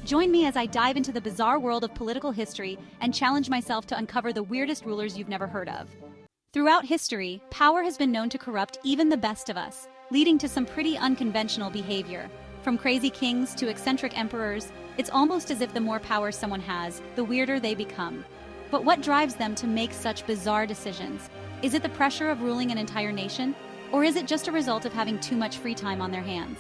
Join me as I dive into the bizarre world of political history and challenge myself to uncover the weirdest rulers you've never heard of. Throughout history, power has been known to corrupt even the best of us, leading to some pretty unconventional behavior. From crazy kings to eccentric emperors, it's almost as if the more power someone has, the weirder they become. But what drives them to make such bizarre decisions? Is it the pressure of ruling an entire nation? Or is it just a result of having too much free time on their hands?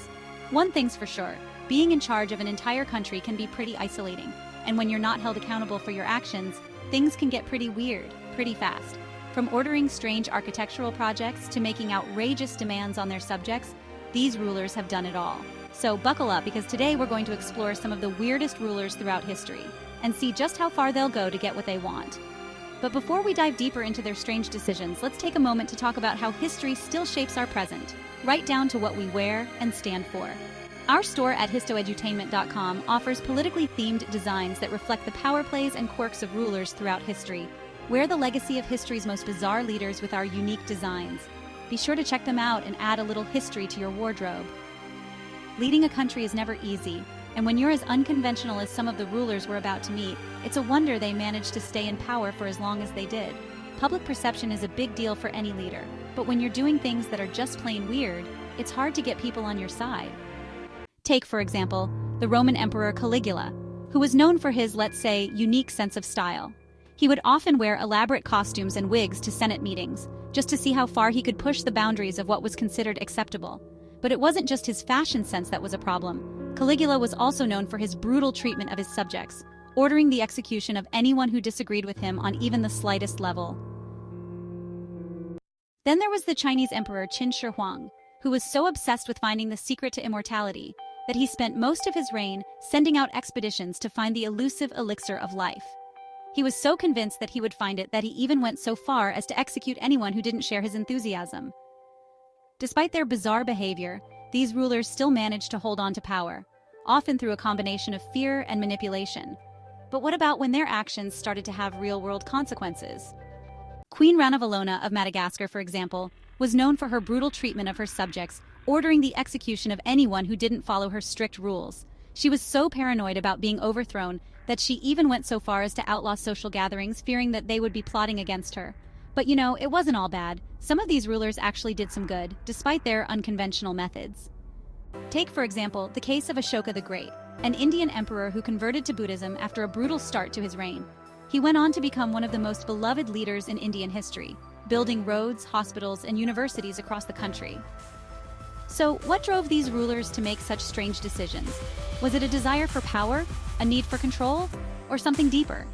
One thing's for sure, being in charge of an entire country can be pretty isolating. And when you're not held accountable for your actions, things can get pretty weird, pretty fast. From ordering strange architectural projects to making outrageous demands on their subjects, these rulers have done it all. So buckle up, because today we're going to explore some of the weirdest rulers throughout history and see just how far they'll go to get what they want. But before we dive deeper into their strange decisions, let's take a moment to talk about how history still shapes our present, right down to what we wear and stand for. Our store at histoedutainment.com offers politically themed designs that reflect the power plays and quirks of rulers throughout history. Wear the legacy of history's most bizarre leaders with our unique designs. Be sure to check them out and add a little history to your wardrobe. Leading a country is never easy, and when you're as unconventional as some of the rulers we're about to meet, it's a wonder they managed to stay in power for as long as they did. Public perception is a big deal for any leader, but when you're doing things that are just plain weird, it's hard to get people on your side. Take, for example, the Roman Emperor Caligula, who was known for his, let's say, unique sense of style. He would often wear elaborate costumes and wigs to Senate meetings, just to see how far he could push the boundaries of what was considered acceptable. But it wasn't just his fashion sense that was a problem. Caligula was also known for his brutal treatment of his subjects, ordering the execution of anyone who disagreed with him on even the slightest level. Then there was the Chinese Emperor Qin Shi Huang, who was so obsessed with finding the secret to immortality that he spent most of his reign sending out expeditions to find the elusive elixir of life. He was so convinced that he would find it that he even went so far as to execute anyone who didn't share his enthusiasm. Despite their bizarre behavior, these rulers still managed to hold on to power, often through a combination of fear and manipulation. But what about when their actions started to have real-world consequences? Queen Ranavalona of Madagascar, for example, was known for her brutal treatment of her subjects, ordering the execution of anyone who didn't follow her strict rules. She was so paranoid about being overthrown that she even went so far as to outlaw social gatherings, fearing that they would be plotting against her. But you know, it wasn't all bad. Some of these rulers actually did some good, despite their unconventional methods. Take, for example, the case of Ashoka the Great, an Indian emperor who converted to Buddhism after a brutal start to his reign. He went on to become one of the most beloved leaders in Indian history, building roads, hospitals, and universities across the country. So, what drove these rulers to make such strange decisions? Was it a desire for power, a need for control, or something deeper?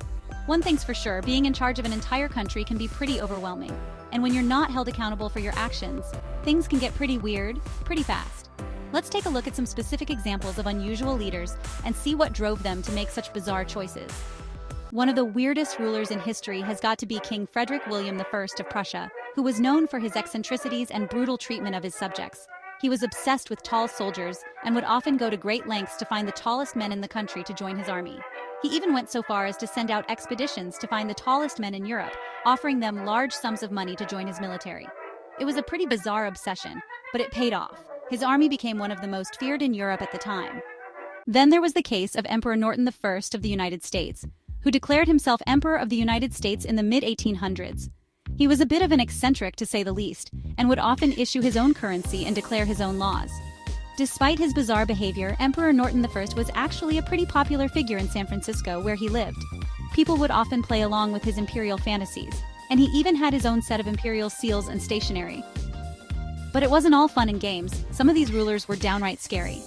One thing's for sure, being in charge of an entire country can be pretty overwhelming. And when you're not held accountable for your actions, things can get pretty weird, pretty fast. Let's take a look at some specific examples of unusual leaders and see what drove them to make such bizarre choices. One of the weirdest rulers in history has got to be King Frederick William I of Prussia, who was known for his eccentricities and brutal treatment of his subjects. He was obsessed with tall soldiers and would often go to great lengths to find the tallest men in the country to join his army. He even went so far as to send out expeditions to find the tallest men in Europe, offering them large sums of money to join his military. It was a pretty bizarre obsession, but it paid off. His army became one of the most feared in Europe at the time. Then there was the case of Emperor Norton I of the United States, who declared himself Emperor of the United States in the mid-1800s. He was a bit of an eccentric, to say the least, and would often issue his own currency and declare his own laws. Despite his bizarre behavior, Emperor Norton I was actually a pretty popular figure in San Francisco, where he lived. People would often play along with his imperial fantasies, and he even had his own set of imperial seals and stationery. But it wasn't all fun and games. Some of these rulers were downright scary.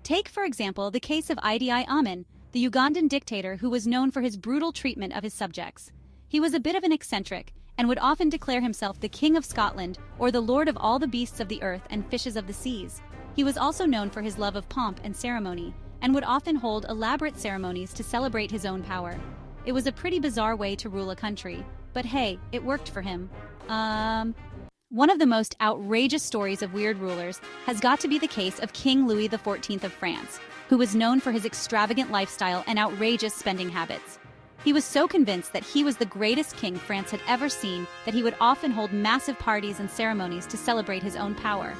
Take, for example, the case of Idi Amin, the Ugandan dictator who was known for his brutal treatment of his subjects. He was a bit of an eccentric, and would often declare himself the King of Scotland or the Lord of all the beasts of the earth and fishes of the seas. He was also known for his love of pomp and ceremony, and would often hold elaborate ceremonies to celebrate his own power. It was a pretty bizarre way to rule a country, but hey, it worked for him. One of the most outrageous stories of weird rulers has got to be the case of King Louis XIV of France, who was known for his extravagant lifestyle and outrageous spending habits. He was so convinced that he was the greatest king France had ever seen that he would often hold massive parties and ceremonies to celebrate his own power.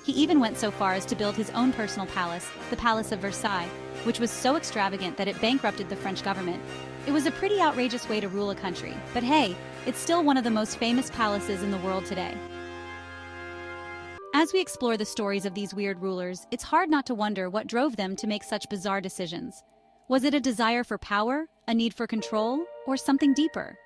He even went so far as to build his own personal palace, the Palace of Versailles, which was so extravagant that it bankrupted the French government. It was a pretty outrageous way to rule a country, but hey, it's still one of the most famous palaces in the world today. As we explore the stories of these weird rulers, it's hard not to wonder what drove them to make such bizarre decisions. Was it a desire for power, a need for control, or something deeper?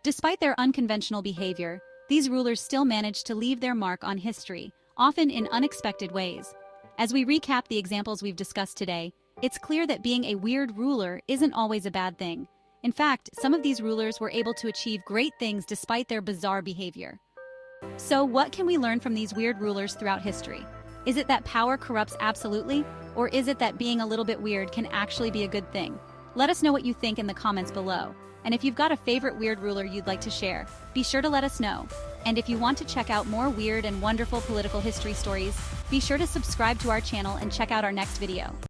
Despite their unconventional behavior, these rulers still managed to leave their mark on history, often in unexpected ways. As we recap the examples we've discussed today, it's clear that being a weird ruler isn't always a bad thing. In fact, some of these rulers were able to achieve great things despite their bizarre behavior. So, what can we learn from these weird rulers throughout history? Is it that power corrupts absolutely, or is it that being a little bit weird can actually be a good thing? Let us know what you think in the comments below. And if you've got a favorite weird ruler you'd like to share, be sure to let us know. And if you want to check out more weird and wonderful political history stories, be sure to subscribe to our channel and check out our next video.